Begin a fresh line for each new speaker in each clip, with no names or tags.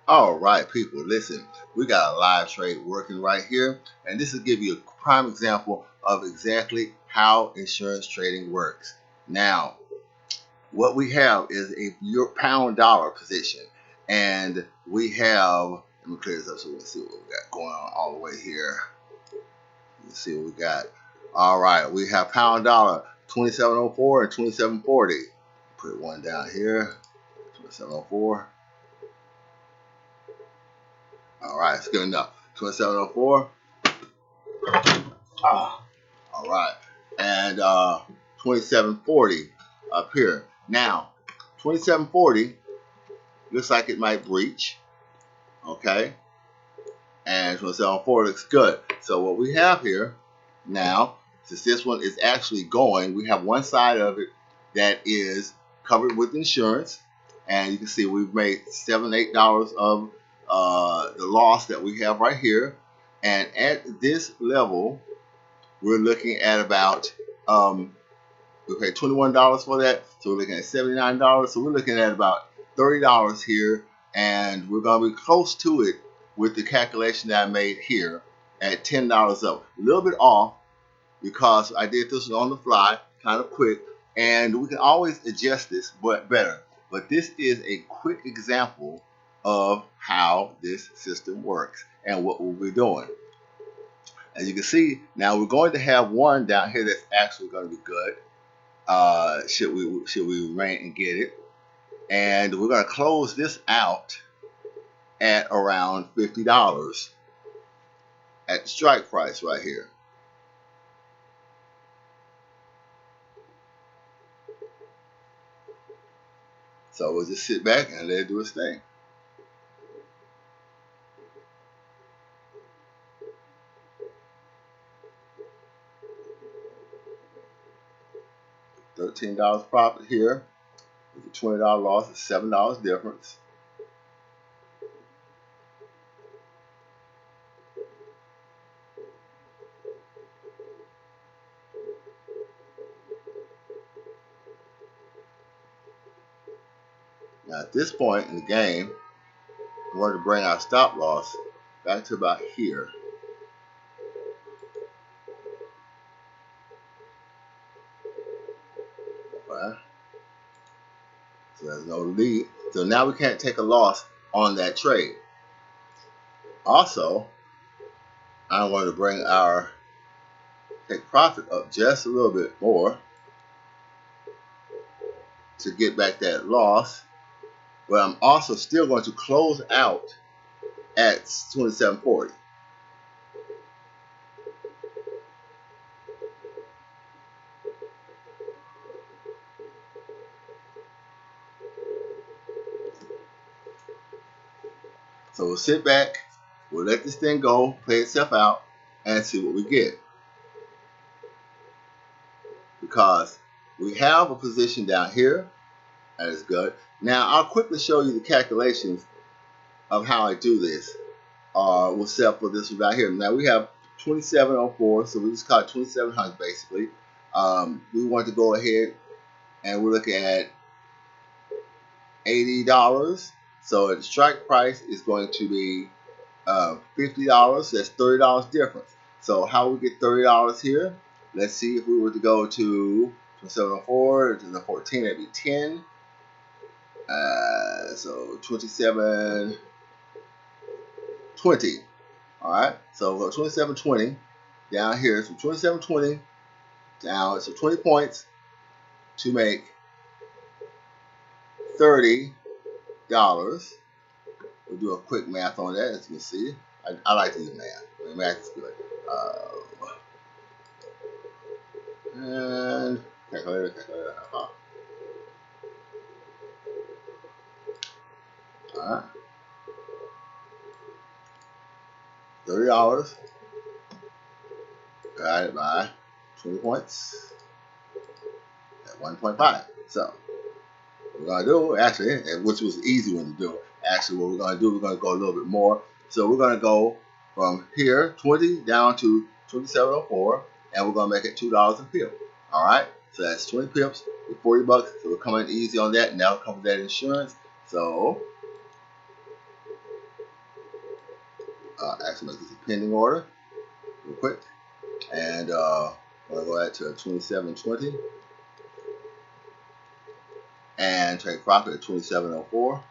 All right, people, listen, we got a live trade working right here, and this will give you a prime example of exactly how insurance trading works. Now, what we have is a euro pound dollar position, and we have, let me clear this up so we can see what we got going on all the way here. Let's see what we got. All right, we have pound dollar 2704 and 2740. Put one down here, 2704. All right, it's good enough. 2704. Ah, all right. And 2740 up here. Now, 2740 looks like it might breach. Okay. And 2740 looks good. So what we have here now, since this one is actually going, we have one side of it that is covered with insurance. And you can see we've made $7, $8 of the loss that we have right here. And at this level, we're looking at about, we paid $21 for that. So we're looking at $79. So we're looking at about $30 here. And we're going to be close to it with the calculation that I made here at $10 up. A little bit off because I did this on the fly, kind of quick. And we can always adjust this but better. But this is a quick example of how this system works and what we'll be doing. As you can see, now we're going to have one down here that's actually going to be good. Should we remain and get it? And we're going to close this out at around $50 at the strike price right here. So we'll just sit back and let it do its thing. $13 profit here. With a $20 loss, it's $7 difference. Now at this point in the game, we want to bring our stop loss back to about here. Right? So there's no lead. So now we can't take a loss on that trade. Also, I want to bring our take profit up just a little bit more to get back that loss. But I'm also still going to close out at 27.40. So we'll sit back, we'll let this thing go, play itself out, and see what we get. Because we have a position down here that is good. Now I'll quickly show you the calculations of how I do this. We'll set up for this one right here. Now we have 2704, so we just call it 2700 basically. We want to go ahead and we're looking at $80. So the strike price is going to be $50. That's $30 difference. So how we get $30 here? Let's see if we were to go to 2704 to the 14, that'd be 10. So 2720. All right. So we'll go 2720 down here. So 2720 down. So 20 points to make $30. We'll do a quick math on that, as you can see. I like to use math. Math is good. And calculator. All right. $30 divided by 20 points at 1.5. So what we're going to do, actually, which was the easy one to do, actually what we're going to do, we're going to go a little bit more. So we're going to go from here, 20 down to 2704, and we're going to make it $2 a pip. All right, so that's 20 pips with $40. So we're coming easy on that, and that'll cover that insurance. So Actually make this a pending order real quick. And I'm going to go ahead to 27.20 and take profit at 27.04.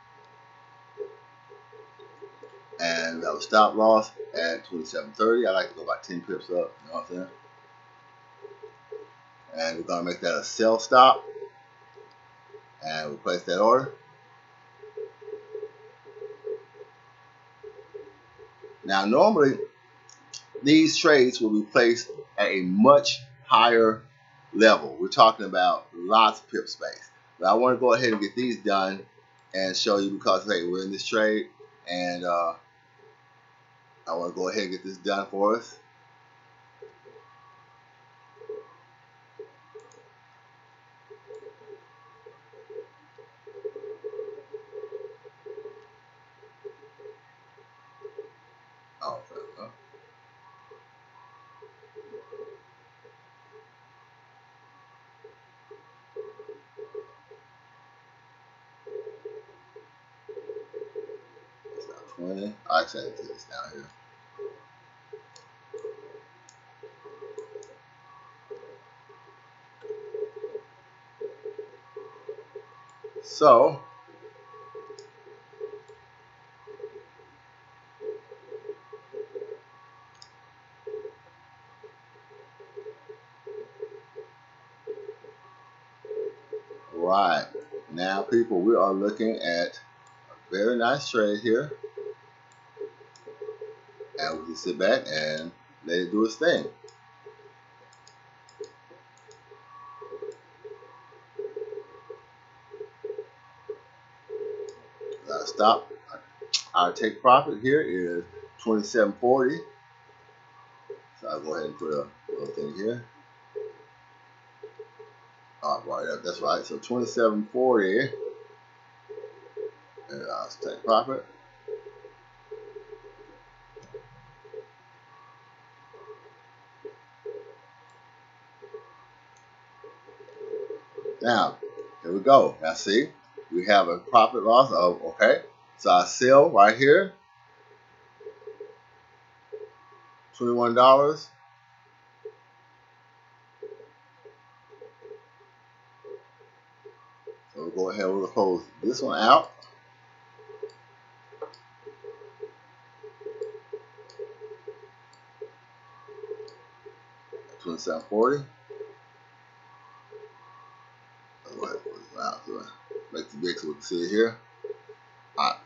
And we have a stop loss at 27.30. I like to go about 10 pips up, you know what I'm saying? And we're going to make that a sell stop and we'll place that order. Now, normally these trades will be placed at a much higher level. We're talking about lots of pip space. But I want to go ahead and get these done and show you because, hey, we're in this trade and I want to go ahead and get this done for us. Oh, okay. It's not 20. Actually, I need to take this down here. So, right now, people, we are looking at a very nice trade here. And we can sit back and let it do its thing. Stop. Our take profit here is 27.40. So I'll go ahead and put a little thing here. All right, that's right. So 27.40. And I'll take profit. Now, here we go. Now see, we have a profit loss of, okay. So I sell right here, $21. So we'll go ahead and we'll close this one out. 27.40. I'll go ahead and close this one out. So make it big so we can see it here. All right.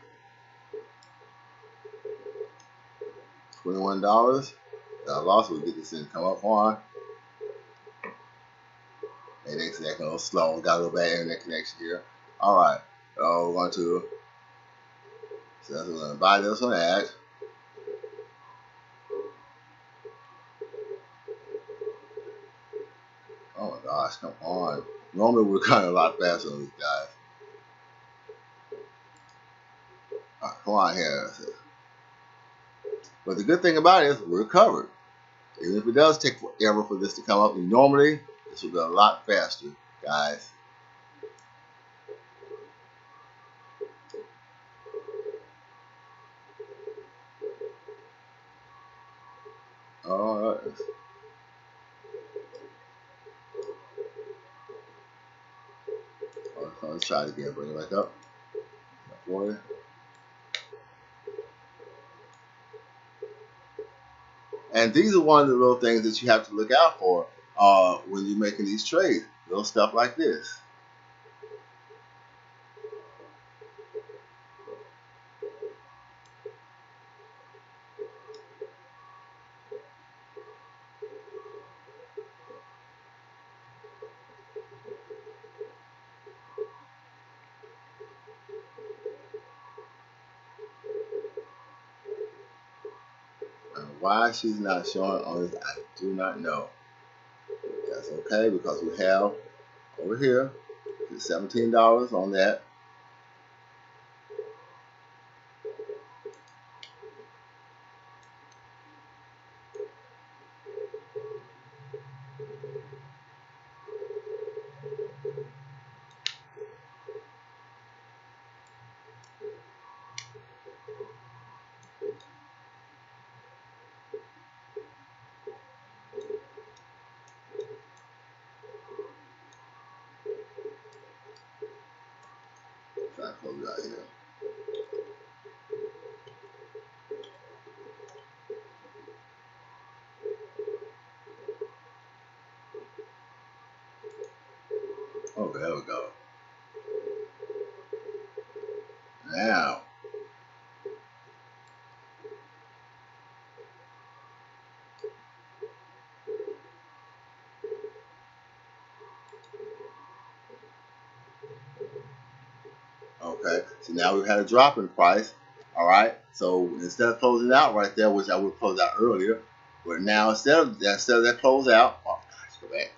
$21. Got a loss. We'll get this in come up on. And it's acting a little slow. Got a little bad internet connection here. All right. We're going to. So we're going to buy this one at. Oh my gosh, come on. Normally we're kind of a lot faster than these guys. All right, come on here. But the good thing about it is we're covered. Even if it does take forever for this to come up, normally this will be a lot faster, guys. All right. Let's try it again. Bring it back up. 40. And these are one of the little things that you have to look out for when you're making these trades. Little stuff like this. Why she's not showing on this, I do not know. That's okay because we have over here $17 on that. got here? Oh, there we go. Now, okay. So now we've had a drop in price. All right. So instead of closing out right there, which I would close out earlier, but now instead of that close out, oh gosh, go back.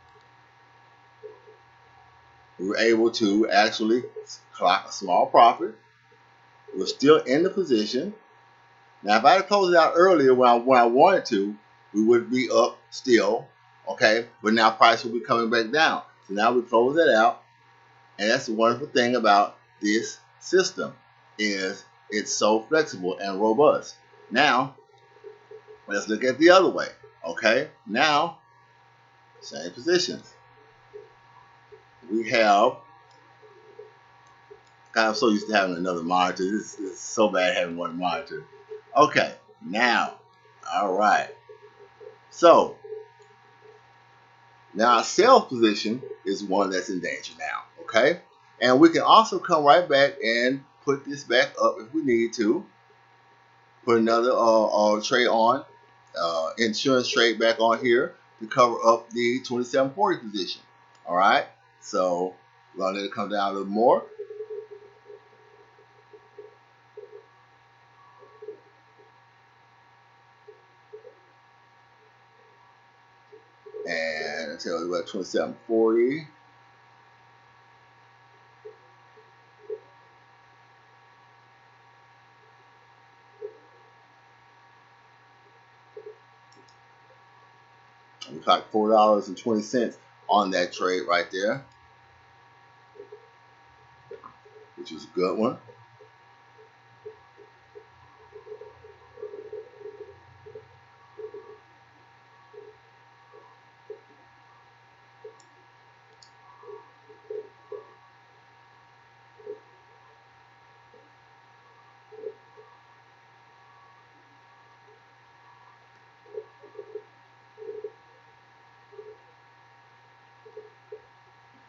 We were able to actually clock a small profit. We're still in the position. Now, if I had closed it out earlier when I wanted to, we would be up still, okay? But now price will be coming back down. So now we close that out, and that's the wonderful thing about this system is it's so flexible and robust. Now, let's look at the other way, okay? Now, same positions. We have, I'm so used to having another monitor. This is so bad having one monitor. Okay, now, all right. So, now our sales position is one that's in danger now, okay? And we can also come right back and put this back up if we need to. Put another trade on, insurance trade back on here to cover up the 2740 position. All right, so we're gonna let it come down a little more. And until about 2740. We clocked $4.20 on that trade right there, which was a good one.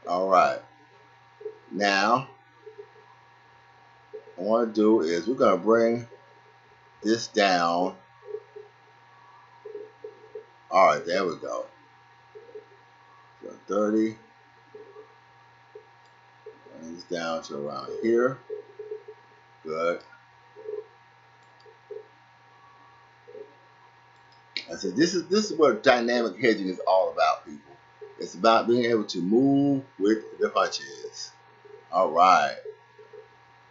All right, now what I want to do is we're going to bring this down. All right, there we go. So 30. Bring this down to around here. Good. I said this is what dynamic hedging is all about, people. It's about being able to move with the punches. All right,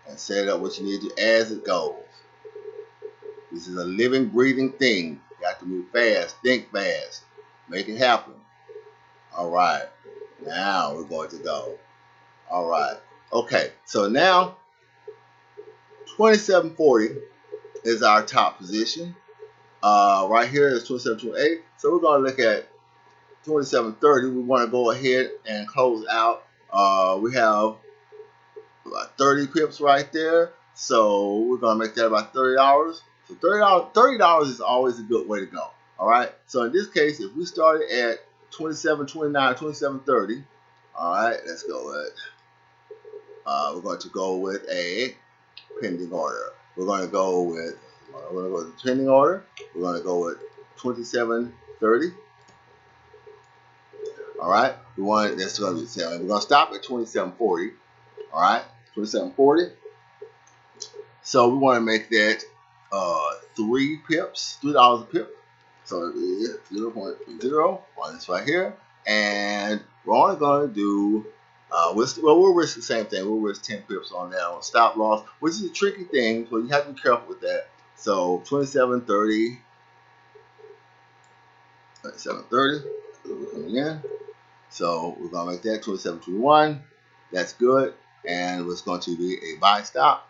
and set up what you need to as it goes. This is a living, breathing thing. You got to move fast, think fast, make it happen. All right, now we're going to go. All right, okay. So now 2740 is our top position. Right here is 2728. So we're going to look at 2730. We want to go ahead and close out. We have about 30 pips right there. So we're going to make that about $30. So $30 is always a good way to go. All right. So in this case, if we started at 27.29, 27.30, all right, let's go with. We're going to go with a pending order. We're going to go with. We're going to go with the pending order. We're going to go with 27.30. All right. That's going to be the same. We're going to stop at 27.40. All right. 27.40. So we want to make that 3 pips, $3 a pip. So it is 0.0 on this right here. And we're only going to do, we'll risk the same thing. We'll risk 10 pips on that on stop loss, which is a tricky thing, so you have to be careful with that. So 27.30, 27.30, coming in. So we're going to make that 27.21. That's good. And it's going to be a buy stop.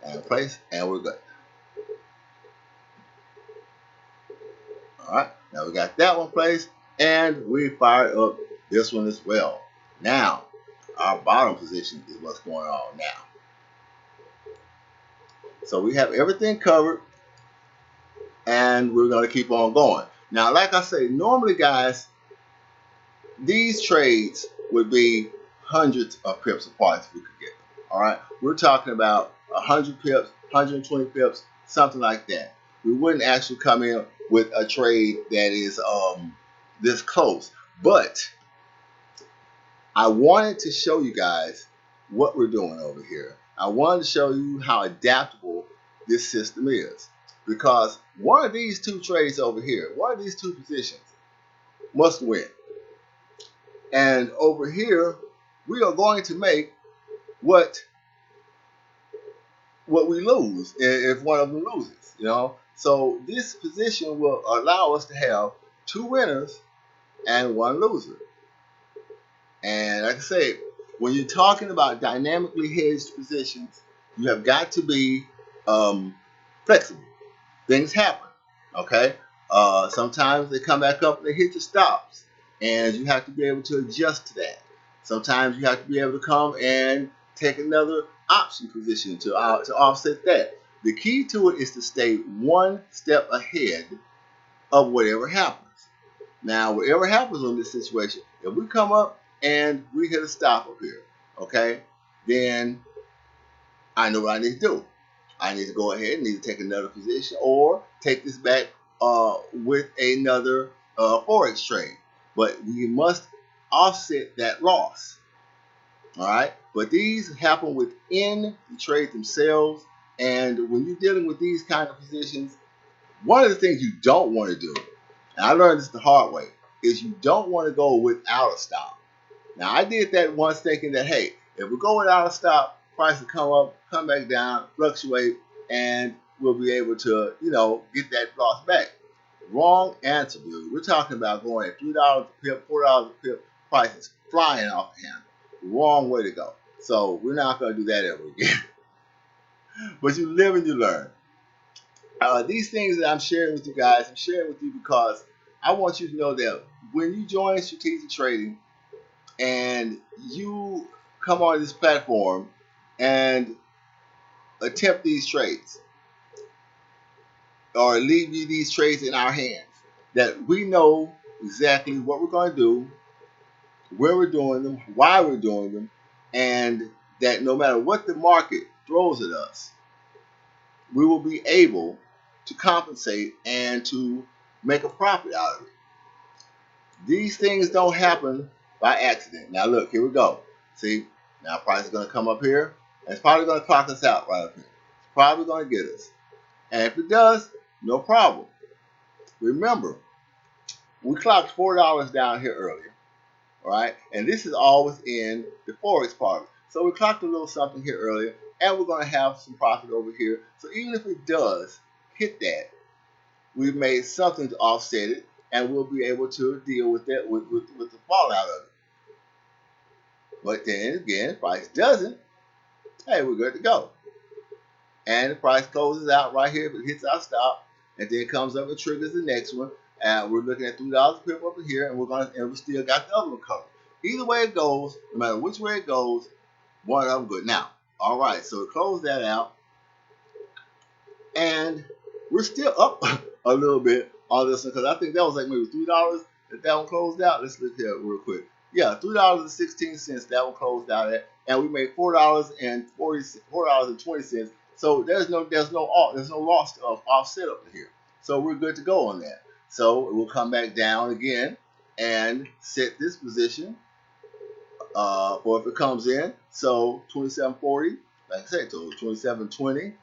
And place, and we're good. All right, now we got that one placed, and we fired up this one as well. Now, Our bottom position is what's going on now. So we have everything covered, and we're going to keep on going. Now, like I say, normally, guys, these trades would be hundreds of pips apart if we could get them. All right, we're talking about 100 pips, 120 pips, something like that. We wouldn't actually come in with a trade that is this close. But I wanted to show you guys what we're doing over here. I wanted to show you how adaptable this system is, because one of these two trades over here, one of these two positions must win. And over here, we are going to make what we lose if one of them loses, you know. So this position will allow us to have two winners and one loser. And like I say, when you're talking about dynamically hedged positions, you have got to be flexible. Things happen, okay? Sometimes they come back up and they hit your stops, and you have to be able to adjust to that. Sometimes you have to be able to come and take another option position to offset that. The key to it is to stay one step ahead of whatever happens. Now, whatever happens in this situation, if we come up and we hit a stop up here, okay, then I know what I need to do. I need to go ahead and need to take another position or take this back with another forex trade. But we must offset that loss. All right. But these happen within the trade themselves. And when you're dealing with these kind of positions, one of the things you don't want to do, and I learned this the hard way, is you don't want to go without a stop. Now, I did that once thinking that, hey, if we go without a stop, price will come up, come back down, fluctuate, and we'll be able to, get that loss back. Wrong answer, dude. We're talking about going at $3 a pip, $4 a pip, prices flying off the handle. Wrong way to go. So we're not going to do that ever again. But you live and you learn. These things that I'm sharing with you guys, I'm sharing with you because I want you to know that when you join strategic trading, and you come on this platform and attempt these trades or leave you these trades in our hands, that we know exactly what we're going to do, where we're doing them, why we're doing them, and that no matter what the market throws at us, we will be able to compensate and to make a profit out of it. These things don't happen by accident. Now look, here we go. See, now price is going to come up here, and it's probably going to clock us out right up here. It's probably going to get us. And if it does, no problem. Remember, we clocked $4 down here earlier, all right? And this is all within the forex part. So we clocked a little something here earlier, and we're going to have some profit over here. So even if it does hit that, we've made something to offset it, and we'll be able to deal with that with the fallout of it. But then again, price doesn't, hey, we're good to go. And the price closes out right here, but it hits our stop, and then comes up and triggers the next one. And we're looking at $3 a pip over here, and we still got the other one covered. Either way it goes, no matter which way it goes, one of them good. Now, all right, so close that out, and we're still up a little bit on this one because I think that was like maybe $3 that one closed out. Let's look here real quick. Yeah, $3.16 that one closed out at, and we made $4.20. So there's no loss of offset up here. So we're good to go on that. So we'll come back down again and set this position for if it comes in. So 27.40, like I said, so 27.20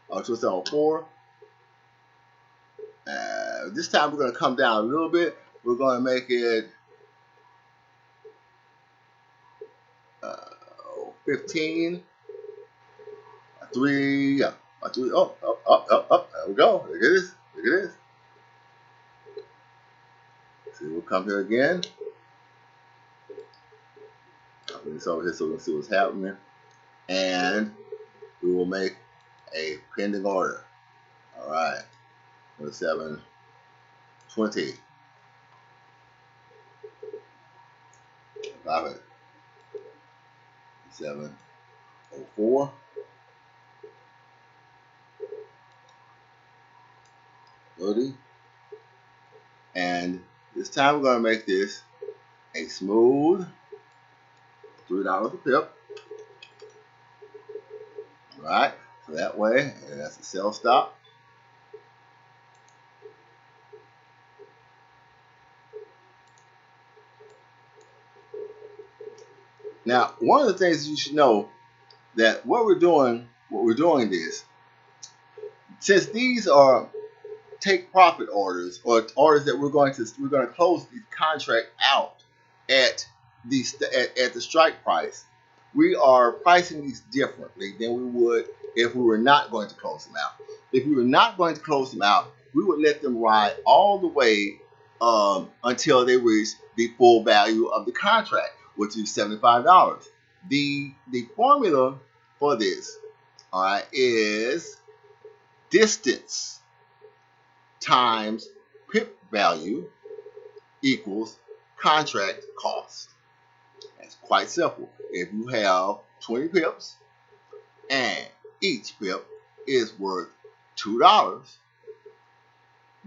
or 27.04. This time we're going to come down a little bit. We're going to make it 15, 3, yeah, 3, up. There we go. Look at this. Look at this. See, we'll come here again. I'll bring this over here so we can see what's happening. And we will make a pending order. All right. 27.20. 5704. And this time we're going to make this a smooth $3 a pip. All right, so that way, that's the sell stop. Now, one of the things you should know that what we're doing is, since these are take profit orders or orders that we're going to close the contract out at the strike price, we are pricing these differently than we would if we were not going to close them out. If we were not going to close them out, we would let them ride all the way until they reach the full value of the contract, which is $75. The formula for this, all right, is distance times pip value equals contract cost. That's quite simple. If you have 20 pips and each pip is worth $2,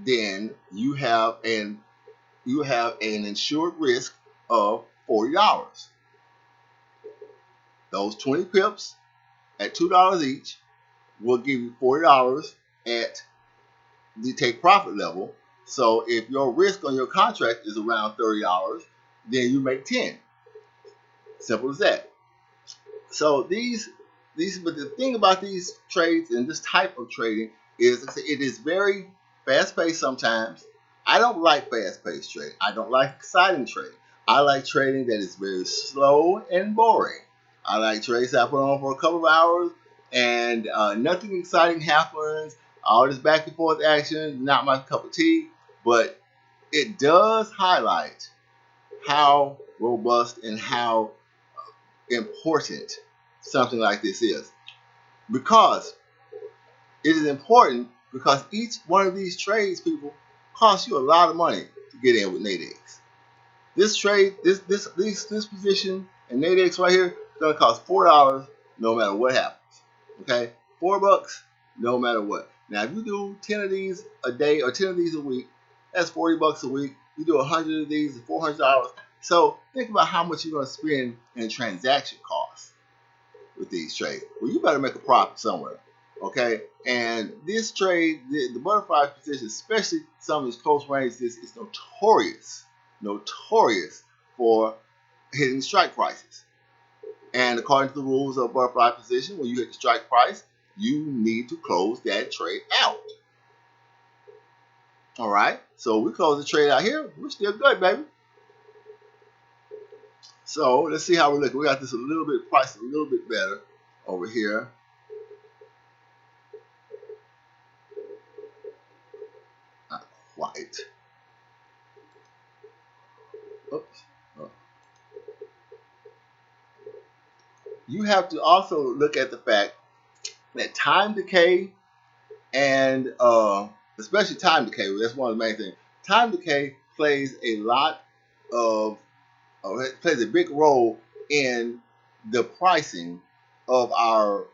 then you have an insured risk of $40. Those 20 pips at $2 each will give you $40 at the take profit level. So if your risk on your contract is around $30, then you make 10. Simple as that. So but the thing about these trades and this type of trading is it is very fast paced sometimes. I don't like fast paced trading. I don't like exciting trading. I like trading that is very slow and boring. I like trades that I put on for a couple of hours and nothing exciting happens. All this back and forth action, not my cup of tea, but it does highlight how robust and how important something like this is. Because it is important because each one of these trades, people, costs you a lot of money to get in with Nadex. This trade, this position in Nadex right here is going to cost $4 no matter what happens. Okay, $4 no matter what. Now, if you do 10 of these a day or 10 of these a week, that's $40 a week. You do 100 of these, it's $400. So think about how much you're going to spend in transaction costs with these trades. Well, you better make a profit somewhere. Okay, and this trade, the butterfly position, especially some of these close range, is notorious for hitting strike prices. And according to the rules of butterfly position, when you hit the strike price, you need to close that trade out. All right, so we close the trade out here. We're still good, baby. So let's see how we're looking. We got this a little bit priced a little bit better over here. Not quite. Oops. Oh. You have to also look at the fact that time decay and especially time decay, that's one of the main things. Time decay plays a lot of plays a big role in the pricing of our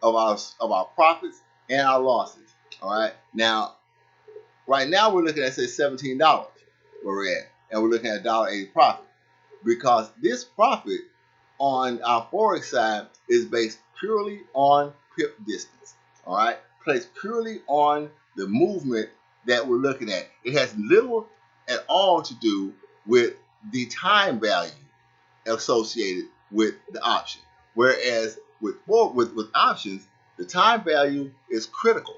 profits and our losses. All right. Now, right now we're looking at say $17 where we're at, and we're looking at $1.80 profit because this profit on our forex side is based purely on pip distance. All right, placed purely on the movement that we're looking at. It has little at all to do with the time value associated with the option. Whereas with options, the time value is critical.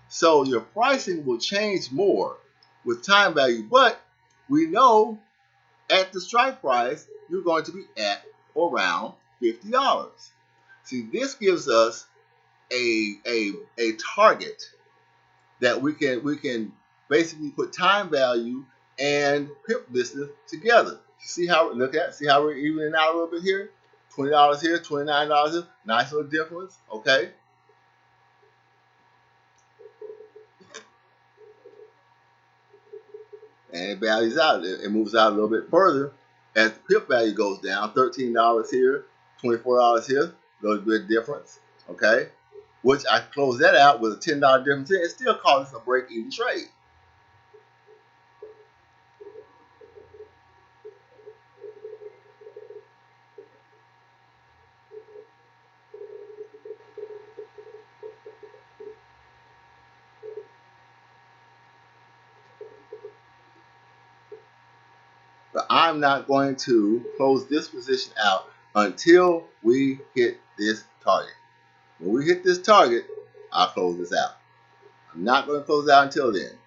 So your pricing will change more with time value, but we know at the strike price you're going to be at around $50. See, this gives us a target that we can basically put time value and pip distance together. See how we're evening out a little bit here? $20 here, $29 here. Nice little difference, okay? And it values out. It moves out a little bit further As the pip value goes down, $13 here, $24 here, a little bit difference, okay? Which I close that out with a $10 difference here. It still calls this a break-even trade. But I'm not going to close this position out until we hit this target. When we hit this target, I'll close this out. I'm not going to close it out until then.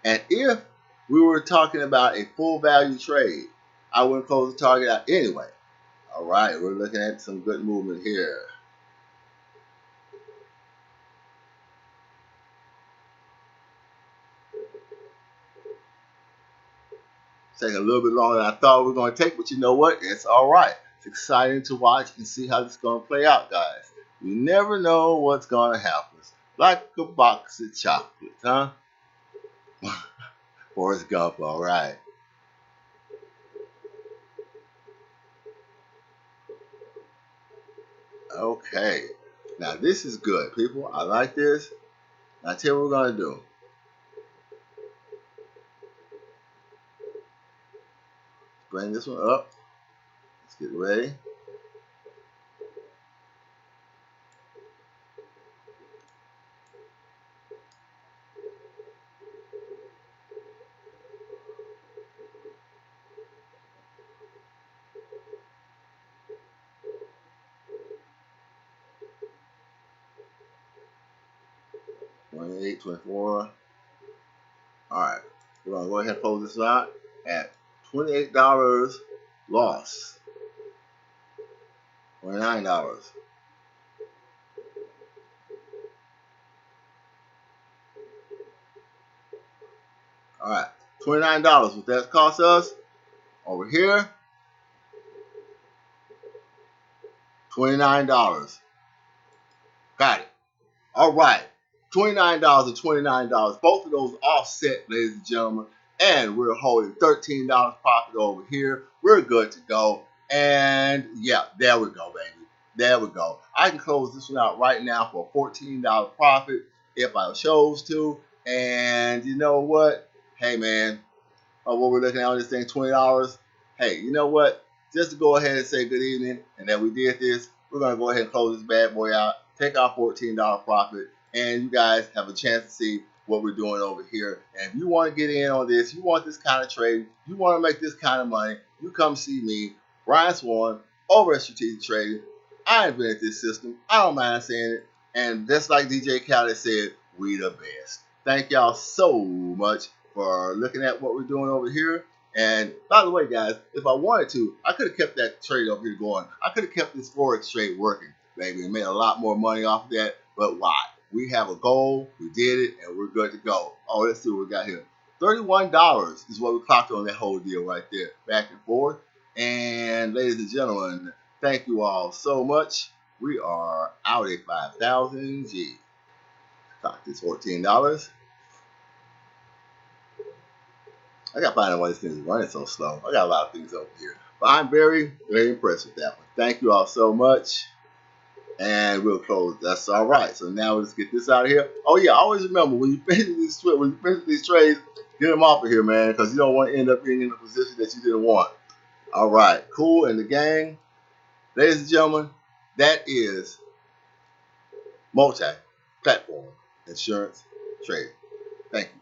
And if we were talking about a full value trade, I wouldn't close the target out anyway. All right, we're looking at some good movement here. It's taking a little bit longer than I thought we were going to take, but you know what? It's all right. It's exciting to watch and see how this is going to play out, guys. You never know what's going to happen. Like a box of chocolates, huh? Forrest Gump, all right. Okay. Now, this is good, people. I like this. Now, I'll tell you what we're going to do. Bring this one up. Let's get ready. $28, $24. All right. We're going to go ahead and close this out at $28 loss. $29. All right. $29. What that cost us over here? $29. Got it. All right. $29 and $29. Both of those offset, ladies and gentlemen. And we're holding $13 profit over here. We're good to go. And yeah, there we go, baby. There we go. I can close this one out right now for a $14 profit if I chose to. And you know what? Hey, man, what we're looking at on this thing, $20. Hey, you know what? Just to go ahead and say good evening and that we did this, we're going to go ahead and close this bad boy out, take our $14 profit, and you guys have a chance to see what we're doing over here. And if you want to get in on this, you want this kind of trade, you want to make this kind of money, you come see me, Brian Swan, over at Strategic Trading. I invented this system. I don't mind saying it. And just like DJ Khaled said, we the best. Thank y'all so much for looking at what we're doing over here. And by the way, guys, if I wanted to, I could have kept that trade over here going. I could have kept this Forex trade working, baby, and made a lot more money off of that. But why? We have a goal, we did it, and we're good to go. Oh, let's see what we got here. $31 is what we clocked on that whole deal right there, back and forth. And ladies and gentlemen, thank you all so much. We are out at 5,000 G. Clock this $14. I gotta find out why this thing is running so slow. I got a lot of things over here. But I'm very, very impressed with that one. Thank you all so much. And we'll close. That's all right. So now let's get this out of here. Oh yeah, always remember when you finish these trades, get them off of here, man, because you don't want to end up being in a position that you didn't want. All right, cool. And the gang, ladies and gentlemen, that is multi-platform insurance trading. Thank you.